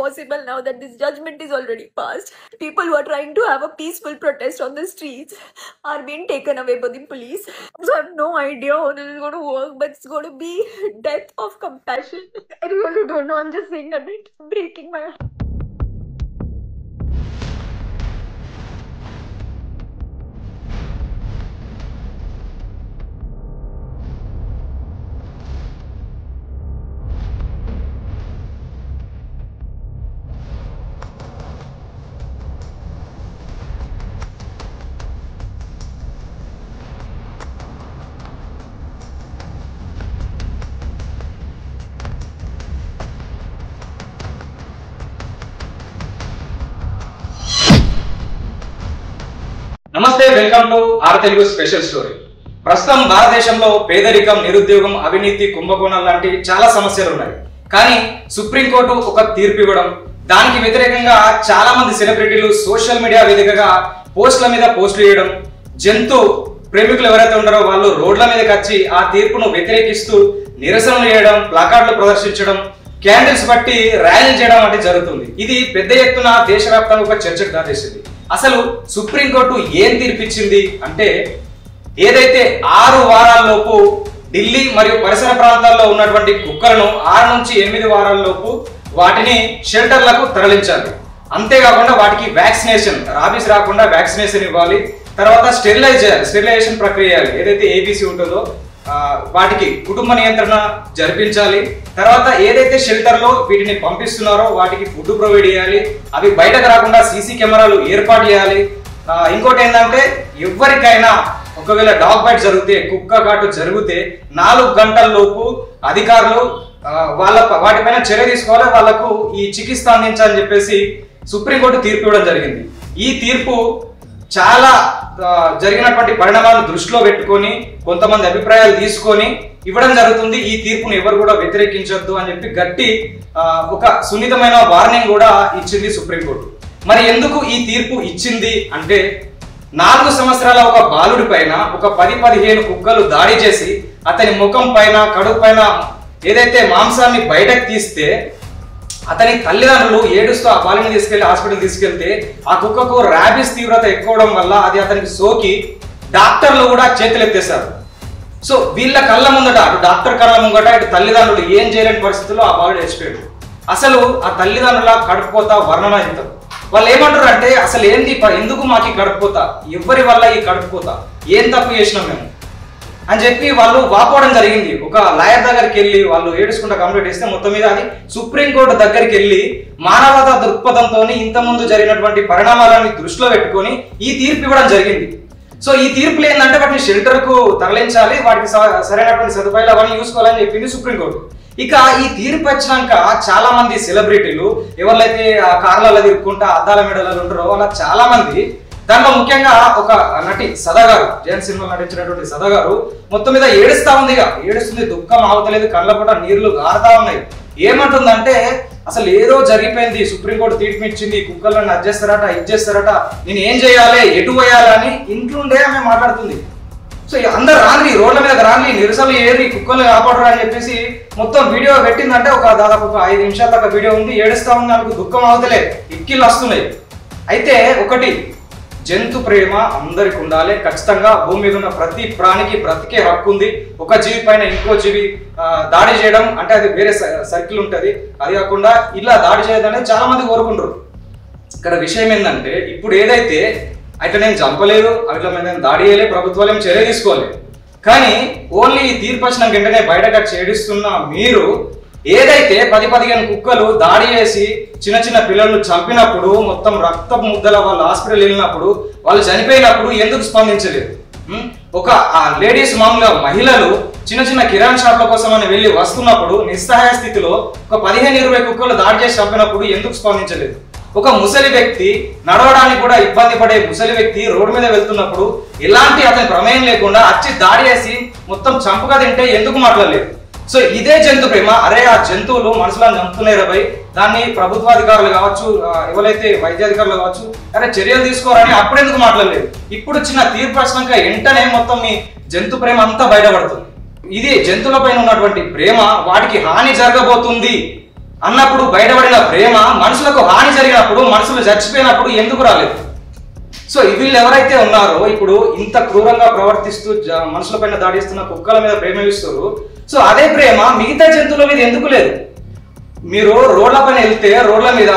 possible now that this judgment is already passed? People who are trying to have a peaceful protest on the streets are being taken away by the police. So I have no idea how this is going to work, but it's going to be death of compassion. I really don't know. I'm just saying that it's breaking my heart. నమస్తే, welcome to our Telugu special story. ప్రస్తుతం భారతదేశంలో పేదరికం, నిరుద్యోగం, అవినీతి, కుంభకోణం లాంటి చాలా సమస్యలు ఉన్నాయి. కానీ సుప్రీంకోర్టు ఒక తీర్పు ఇవ్వడం, దానికి వ్యతిరేకంగా చాలా మంది సెలబ్రిటీలు సోషల్ మీడియా వేదికగా పోస్టుల మీద పోస్టులు చేయడం, జంతు ప్రేమికులు ఎవరైతే ఉన్నారో వాళ్ళు రోడ్ల మీదకి వచ్చి ఆ తీర్పును వ్యతిరేకిస్తూ నిరసనలు చేయడం, ప్లాకార్డులు ప్రదర్శించడం, క్యాండిల్స్ బట్టి ర్యాలీలు చేయడం వంటి జరుగుతుంది. ఇది పెద్ద ఎత్తున దేశవ్యాప్తంగా ఒక చర్చకు దారితీసింది. అసలు సుప్రీంకోర్టు ఏం తీర్పిచ్చింది అంటే, ఏదైతే 6 వారాల్లోపు ఢిల్లీ మరియు పరిసర ప్రాంతాల్లో ఉన్నటువంటి కుక్కలను 6 నుంచి 8 వారాల్లోపు వాటిని షెల్టర్లకు తరలించాలి. అంతేకాకుండా వాటికి వ్యాక్సినేషన్, రాబీస్ రాకుండా వ్యాక్సినేషన్ ఇవ్వాలి. తర్వాత స్టెరిలైజేషన్ ప్రక్రియ చేయాలి. ఏదైతే ఏబీసీ ఉంటుందో వాటికి కుటుంబ నియంత్రణ జరిపించాలి. తర్వాత ఏదైతే షెల్టర్ లో వీటిని పంపిస్తున్నారో వాటికి ఫుడ్ ప్రొవైడ్ చేయాలి. అవి బయటకు రాకుండా సీసీ కెమెరాలు ఏర్పాటు చేయాలి. ఇంకోటి ఏంటంటే, ఎవరికైనా ఒకవేళ డాగ్ బైట్ జరిగితే, కుక్క కాటు జరిగితే 4 గంటల లోపు అధికారులు వాటిపైన చర్య తీసుకోవాలి, వాళ్లకు ఈ చికిత్స అందించాలని చెప్పేసి సుప్రీంకోర్టు తీర్పు ఇవ్వడం జరిగింది. ఈ తీర్పు చాలా జరిగినటువంటి పరిణామాలను దృష్టిలో పెట్టుకొని కొంతమంది అభిప్రాయాలు తీసుకొని ఇవ్వడం జరుగుతుంది. ఈ తీర్పును ఎవరు కూడా వ్యతిరేకించొద్దు అని చెప్పి గట్టి ఒక సున్నితమైన వార్నింగ్ కూడా ఇచ్చింది సుప్రీంకోర్టు. మరి ఎందుకు ఈ తీర్పు ఇచ్చింది అంటే, 4 సంవత్సరాల ఒక బాలుడి పైన ఒక 10-15 కుక్కలు దాడి చేసి అతని ముఖం పైన, కడుపు పైన ఏదైతే మాంసాన్ని బయటకు తీస్తే అతని తల్లిదండ్రులు ఏడుస్తూ ఆ బాలుని తీసుకెళ్లి హాస్పిటల్ తీసుకెళ్తే ఆ కుక్కకు ర్యాబీస్ తీవ్రత ఎక్కువడం వల్ల అది అతనికి సోకి డాక్టర్లు కూడా చేతులు ఎత్తేశారు. సో వీళ్ళ కళ్ళ ముందట, అటు డాక్టర్ కళ్ళ ముంగట, ఇటు తల్లిదండ్రులు ఏం చేయలేని పరిస్థితుల్లో ఆ బాలుడు చచ్చిపోయాడు. అసలు ఆ తల్లిదండ్రుల కడుపుకోత వర్ణనాతీతం. వాళ్ళు ఏమంటారు అంటే, అసలు ఏంది, ఎందుకు మాకు ఈ కడుపుకోత, ఎవరి వల్ల ఈ కడుపుకోత, ఏం తప్పు చేసినాం మేము అని చెప్పి వాళ్ళు వాపోవడం జరిగింది. ఒక లాయర్ దగ్గరికి వెళ్ళి వాళ్ళు ఏడుచుకుంటా కంప్లీట్ చేస్తే మొత్తం మీద అది సుప్రీంకోర్టు దగ్గరికి వెళ్ళి మానవతా దృక్పథంతో ఇంతకుముందు జరిగినటువంటి పరిణామాలని దృష్టిలో పెట్టుకొని ఈ తీర్పు ఇవ్వడం జరిగింది. సో ఈ తీర్పులు ఏంటంటే, వాటిని షెల్టర్ కు తరలించాలి, వాటికి సరైనటువంటి సదుపాయాలు అవన్నీ చూసుకోవాలని చెప్పింది సుప్రీంకోర్టు. ఇక ఈ తీర్పు వచ్చినాక చాలా మంది సెలబ్రిటీలు ఎవరైతే ఆ కార్లలో తిరుక్కుంటా అద్దాల మెడలలో ఉంటారో వాళ్ళ చాలా మంది, దాంట్లో ముఖ్యంగా ఒక నటి సదా గారు, జైన్ సినిమాలో నటించినటువంటి సదా గారు మొత్తం మీద ఏడుస్తా ఉంది. ఏడుస్తుంది, దుఃఖం ఆగుతలేదు, కళ్ళ పూట నీళ్లు గారుతా ఉన్నాయి. ఏమంటుందంటే, అసలు ఏదో జరిగిపోయింది, సుప్రీంకోర్టు తీర్పు ఇచ్చింది, కుక్కలను అది చేస్తారట, ఇది చేస్తారట, నేను ఏం చేయాలి, ఎటు పోయాలని ఇంట్లోండే ఆమె మాట్లాడుతుంది. సో అందరు రాండి, రోడ్ల మీద రాండి, నిరసనలు ఏరి కుక్కలు కాపాడరు అని చెప్పేసి మొత్తం వీడియో పెట్టిందంటే ఒక దాదాపు 5 నిమిషాల దాకా వీడియో ఉంది. ఏడుస్తా ఉంది, నాకు దుఃఖం అవుతలే, ఇక్కిళ్ళు వస్తున్నాయి. అయితే ఒకటి, జంతు ప్రేమ అందరికి ఉండాలి. ఖచ్చితంగా భూమి మీద ఉన్న ప్రతి ప్రాణికి బ్రతికే హక్కు ఉంది. ఒక జీవి పైన ఇంకో జీవి దాడి చేయడం అంటే అది వేరే సర్కిల్ ఉంటుంది. అది కాకుండా ఇలా దాడి చేయదని చాలా మంది కోరుకుంటారు. ఇక్కడ విషయం ఏంటంటే, ఇప్పుడు ఏదైతే అయితే నేను చంపలేదు, అట్లా మీద దాడి చేయలే, ప్రభుత్వాలు ఏం చర్య తీసుకోలేదు. కానీ ఓన్లీ ఈ తీర్పు వచ్చిన వెంటనే బయటగా చేడిస్తున్న మీరు ఏదైతే 10-15 కుక్కలు దాడి చేసి చిన్న చిన్న పిల్లలను చంపినప్పుడు, మొత్తం రక్త ముద్దల వాళ్ళు హాస్పిటల్ వెళ్ళినప్పుడు, వాళ్ళు చనిపోయినప్పుడు ఎందుకు స్పందించలేదు? ఒక లేడీస్, మామూలుగా మహిళలు చిన్న చిన్న కిరాణా షాప్ల కోసం అని వెళ్ళి వస్తున్నప్పుడు నిస్సహాయ స్థితిలో ఒక 15-20 కుక్కలు దాడి చేసి చంపినప్పుడు ఎందుకు స్పందించలేదు? ఒక ముసలి వ్యక్తి, నడవడానికి కూడా ఇబ్బంది పడే ముసలి వ్యక్తి రోడ్డు మీద వెళ్తున్నప్పుడు ఎలాంటి అతని ప్రమేయం లేకుండా వచ్చి దాడి చేసి మొత్తం చంపుగా తింటే ఎందుకు మాట్లాడలేదు? సో ఇదే జంతు ప్రేమ. అరే ఆ జంతువులు మనుషులను చంపుతున్నాయి భయ్, దాన్ని ప్రభుత్వాధికారులు కావచ్చు, ఎవరైతే వైద్యాధికారులు కావచ్చు, అరే చర్యలు తీసుకోవాలని అప్పుడెందుకు మాట్లాడలేదు? ఇప్పుడు చిన్న తీర్పు వచ్చినాక వెంటనే మొత్తం మీ జంతు ప్రేమ అంతా బయటపడుతుంది. ఇది జంతువుల పైన ఉన్నటువంటి ప్రేమ, వాటికి హాని జరగబోతుంది అన్నప్పుడు బయటపడిన ప్రేమ మనుషులకు హాని జరిగినప్పుడు, మనుషులు చచ్చిపోయినప్పుడు ఎందుకు రాలేదు? సో వీళ్ళు ఎవరైతే ఉన్నారో ఇప్పుడు ఇంత క్రూరంగా ప్రవర్తిస్తూ మనుషులపైన దాడిస్తున్న కుక్కల మీద ప్రేమ చూస్తారు. సో అదే ప్రేమ మిగతా జంతువుల మీద ఎందుకు లేదు? మీరు రోడ్ల పైన వెళ్తే రోడ్ల మీద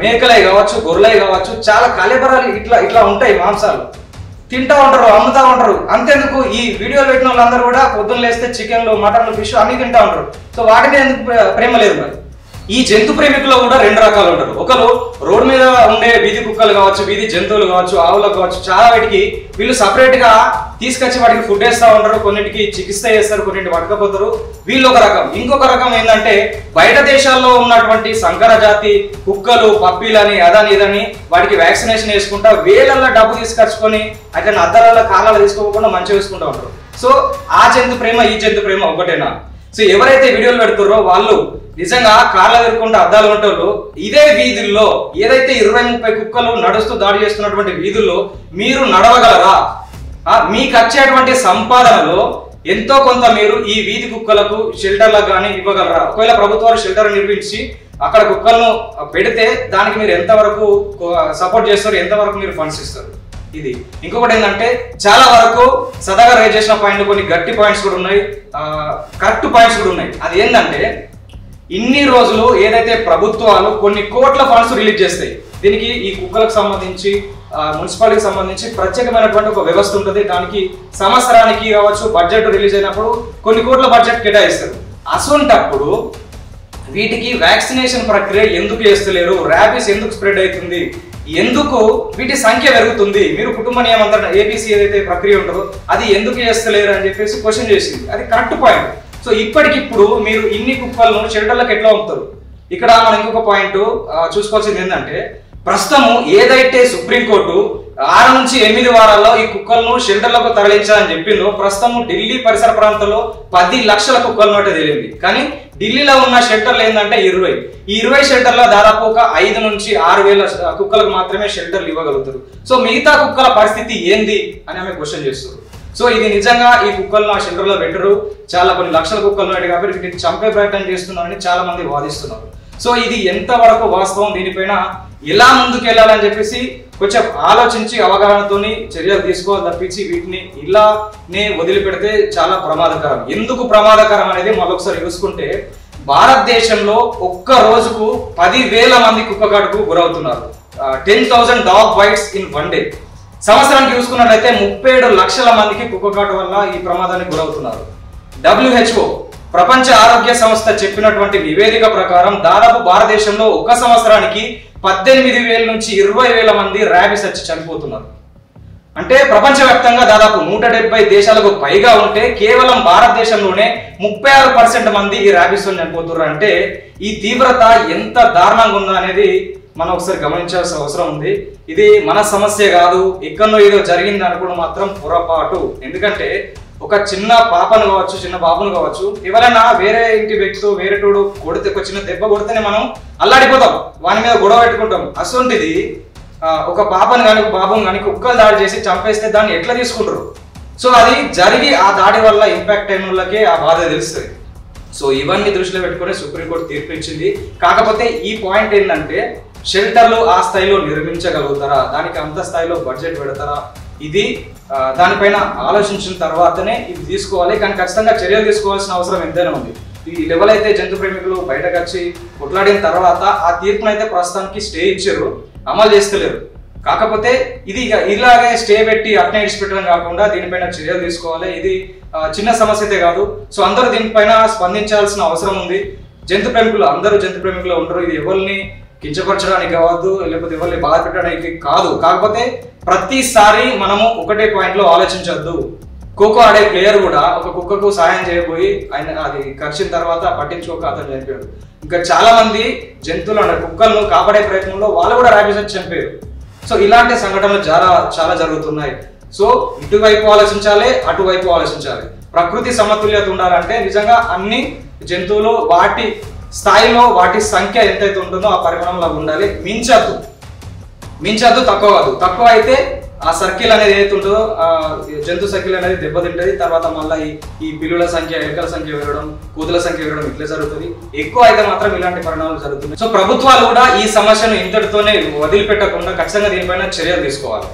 మేకలై కావచ్చు, గొర్రెలై కావచ్చు, చాలా కలెబరాలు ఇట్లా ఉంటాయి, మాంసాలు తింటా ఉంటారు, అమ్ముతా ఉంటారు. అంతేందుకు ఈ వీడియోలు పెట్టిన వాళ్ళందరూ కూడా పొద్దున్న లేస్తే చికెన్లు, మటన్లు, ఫిష్ అన్ని తింటా ఉంటారు. సో వాటిని ఎందుకు ప్రేమ లేదు? మరి ఈ జంతు ప్రేమికుల్లో కూడా రెండు రకాలు ఉంటారు. ఒకరు రోడ్ మీద ఉండే వీధి కుక్కలు కావచ్చు, వీధి జంతువులు కావచ్చు, ఆవులకు కావచ్చు, చాలా వాటికి వీళ్ళు సపరేట్ గా తీసుకొచ్చి వాటికి ఫుడ్ వేస్తూ ఉంటారు, కొన్నిటికి చికిత్స చేస్తారు, కొన్నింటి పట్టుకపోతారు. వీళ్ళు ఒక రకం. ఇంకొక రకం ఏంటంటే బయట దేశాల్లో ఉన్నటువంటి సంకర జాతి కుక్కలు, పప్పీలని, అదని ఇదని వాటికి వ్యాక్సినేషన్ వేసుకుంటా వేలల్లో డబ్బు తీసుకొచ్చుకొని అట్లా అద్దరాల కాలాలు తీసుకోకుండా మంచిగా వేసుకుంటూ ఉంటారు. సో ఆ జంతు ప్రేమ ఈ జంతు ప్రేమ ఒకటేనా? సో ఎవరైతే వీడియోలు పెడుతున్నారో వాళ్ళు నిజంగా కార్ల ఎదుర్కొంటే అద్దాలు ఉంటారు. ఇదే వీధుల్లో ఏదైతే 20-30 కుక్కలు నడుస్తూ దాడి చేస్తున్నటువంటి వీధుల్లో మీరు నడవగలరా? మీకు వచ్చేటువంటి సంపాదనలో ఎంతో కొంత మీరు ఈ వీధి కుక్కలకు షెల్టర్లకు కానీ ఇవ్వగలరా? ఒకవేళ ప్రభుత్వాలు షెల్టర్ నిర్మించి అక్కడ కుక్కలను పెడితే దానికి మీరు ఎంతవరకు సపోర్ట్ చేస్తారు, ఎంతవరకు మీరు ఫండ్స్ ఇస్తారు? ఇది ఇంకొకటి ఏంటంటే చాలా వరకు సదాగా రైజ్ చేసిన పాయింట్లు కొన్ని గట్టి పాయింట్స్ కూడా ఉన్నాయి, కరెక్ట్ పాయింట్స్ కూడా ఉన్నాయి. అది ఏంటంటే ఇన్ని రోజులు ఏదైతే ప్రభుత్వాలు కొన్ని కోట్ల ఫండ్స్ రిలీజ్ చేస్తాయి, దీనికి ఈ కుక్కలకు సంబంధించి మున్సిపాలిటీకి సంబంధించి ప్రత్యేకమైనటువంటి ఒక వ్యవస్థ ఉంటుంది. దానికి సంవత్సరానికి కావచ్చు బడ్జెట్ రిలీజ్ అయినప్పుడు కొన్ని కోట్ల బడ్జెట్ కేటాయిస్తారు. అసొంటప్పుడు వీటికి వ్యాక్సినేషన్ ప్రక్రియ ఎందుకు చేస్తలేరు? ర్యాబీస్ ఎందుకు స్ప్రెడ్ అవుతుంది? ఎందుకు వీటి సంఖ్య పెరుగుతుంది? మీరు కుటుంబ నియమంత్రణ ఏబీసీ ఏదైతే ప్రక్రియ ఉంటుందో అది ఎందుకు చేస్తలేరు అని చెప్పేసి క్వశ్చన్ చేసింది. అది కరెక్ట్ పాయింట్. సో ఇప్పటికిప్పుడు మీరు ఇన్ని కుక్కలను షెల్టర్లకు ఎట్లా పంపుతారు? ఇక్కడ మనం ఇంకొక పాయింట్ చూసుకోవాల్సింది ఏంటంటే ప్రస్తుతము ఏదైతే సుప్రీంకోర్టు 6 నుంచి 8 వారాల్లో ఈ కుక్కలను షెల్టర్లకు తరలించాలని చెప్పిందో ప్రస్తుతం ఢిల్లీ పరిసర ప్రాంతాల్లో 10 లక్షల కుక్కలు నోటే తేలింది. కానీ ఢిల్లీలో ఉన్న షెల్టర్లు ఏంటంటే 20. ఈ 20 షెల్టర్ల దాదాపు ఒక 5 నుంచి 6,000 కుక్కలకు మాత్రమే షెల్టర్లు ఇవ్వగలుగుతారు. సో మిగతా కుక్కల పరిస్థితి ఏంది అని ఆమె క్వశ్చన్ చేస్తారు. సో ఇది నిజంగా ఈ కుక్కలను ఆ షెల్టర్లో పెట్టరు, చాలా కొన్ని లక్షల కుక్కలు ఉన్నాయి కాబట్టి వీటిని చంపే ప్రయత్నం చేస్తున్నారని చాలా మంది వాదిస్తున్నారు. సో ఇది ఎంతవరకు వాస్తవం, దీనిపైన ఎలా ముందుకు వెళ్ళాలని చెప్పేసి కొంచెం ఆలోచించి అవగాహనతోని చర్యలు తీసుకోవాలి తప్పించి వీటిని ఇలానే వదిలిపెడితే చాలా ప్రమాదకరం. ఎందుకు ప్రమాదకరం అనేది మరొకసారి చూసుకుంటే భారతదేశంలో ఒక్క రోజుకు 10,000 మంది కుక్కకాటుకు గురవుతున్నారు. 10,000 డాగ్ బైట్స్ ఇన్ 1 డే. సంవత్సరానికి చూసుకున్నట్లయితే 37 లక్షల మందికి కుక్కకాటు వల్ల ఈ ప్రమాదానికి గురవుతున్నారు. WHO ప్రపంచ ఆరోగ్య సంస్థ చెప్పినటువంటి నివేదిక ప్రకారం దాదాపు భారతదేశంలో ఒక సంవత్సరానికి 18,000 నుంచి 20,000 మంది ర్యాబీస్ వచ్చి చనిపోతున్నారు. అంటే ప్రపంచవ్యాప్తంగా దాదాపు 170 దేశాలకు పైగా ఉంటే కేవలం భారతదేశంలోనే 36% మంది ఈ ర్యాబీస్ తో చనిపోతున్నారు. అంటే ఈ తీవ్రత ఎంత దారుణంగా ఉందా అనేది మనం ఒకసారి గమనించాల్సిన అవసరం ఉంది. ఇది మన సమస్య కాదు, ఎక్కడో ఏదో జరిగింది అనుకోవడం మాత్రం పొరపాటు. ఎందుకంటే ఒక చిన్న పాపను కావచ్చు, చిన్న బాబును కావచ్చు, ఎవరైనా వేరే ఇంటి వ్యక్తితో వేరేటోడు కొడితే, ఒక చిన్న దెబ్బ కొడితేనే మనం అల్లాడిపోతాం, వాని మీద గొడవ పెట్టుకుంటాం. అసొంటిది ఒక పాపను కానీ ఒక బాబుని కానీ కుక్కలు దాడి చేసి చంపేస్తే దాన్ని ఎట్లా తీసుకుంటారు? సో అది జరిగి ఆ దాడి వల్ల ఇంపాక్ట్ అయిన వాళ్ళకే ఆ బాధ తెలుస్తుంది. సో ఇవన్నీ దృష్టిలో పెట్టుకుని సుప్రీంకోర్టు తీర్పు ఇచ్చింది. కాకపోతే ఈ పాయింట్ ఏంటంటే షెల్టర్లు ఆ స్థాయిలో నిర్మించగలుగుతారా, దానికి అంత స్థాయిలో బడ్జెట్ పెడతారా, ఇది దానిపైన ఆలోచించిన తర్వాతనే ఇది తీసుకోవాలి. కానీ ఖచ్చితంగా చర్యలు తీసుకోవాల్సిన అవసరం ఎంతైనా ఉంది. ఈ లెవెల్ అయితే జంతు ప్రేమికులు బయటకు వచ్చి కొట్లాడిన తర్వాత ఆ తీర్పునైతే ప్రస్తుతానికి స్టే ఇచ్చారు, అమలు చేస్తలేరు. కాకపోతే ఇది ఇలాగే స్టే పెట్టి అట్నే ఇడిచిపెట్టడం కాకుండా దీనిపైన చర్యలు తీసుకోవాలి. ఇది చిన్న సమస్య అయితే కాదు. సో అందరూ దీనిపైన స్పందించాల్సిన అవసరం ఉంది. జంతు ప్రేమికులు అందరూ జంతు ప్రేమికులు ఉంటారు. ఇది ఎవరిని కించపరచడానికి కావద్దు, లేకపోతే ఎవరిని బాధ పెట్టడానికి కాదు. కాకపోతే ప్రతిసారి మనము ఒకటే పాయింట్ లో ఆలోచించొద్దు. ఖోఖో ఆడే ప్లేయర్ కూడా ఒక కుక్కకు సాయం చేయబోయి ఆయన అది కరిచిన తర్వాత పట్టించుకోక అతను చనిపోయాడు. ఇంకా చాలా మంది జంతువులు అంటే కుక్కలను కాపాడే ప్రయత్నంలో వాళ్ళు కూడా ర్యాబీస్ వచ్చి చనిపోయారు. సో ఇలాంటి సంఘటనలు చాలా జరుగుతున్నాయి. సో ఇటువైపు ఆలోచించాలి, అటువైపు ఆలోచించాలి. ప్రకృతి సమతుల్యత ఉండాలంటే నిజంగా అన్ని జంతువులు వాటి స్థాయిలో వాటి సంఖ్య ఎంతైతే ఉంటుందో ఆ పరిమాణంలో ఉండాలి. మించద్దు, తక్కువ కాదు. తక్కువ అయితే ఆ సర్కిల్ అనేది ఏదైతే ఉంటుందో జంతు సర్కిల్ అనేది దెబ్బతింటది. తర్వాత మళ్ళీ ఈ పిల్లుల సంఖ్య, ఎలుకల సంఖ్య పెరగడం, కోతుల సంఖ్య పెరగడం ఇట్లా జరుగుతుంది. ఎక్కువ అయితే మాత్రం ఇలాంటి పరిణామాలు జరుగుతుంది. సో ప్రభుత్వాలు కూడా ఈ సమస్యను ఇంతటితోనే వదిలిపెట్టకుండా ఖచ్చితంగా దీనిపైన చర్యలు తీసుకోవాలి.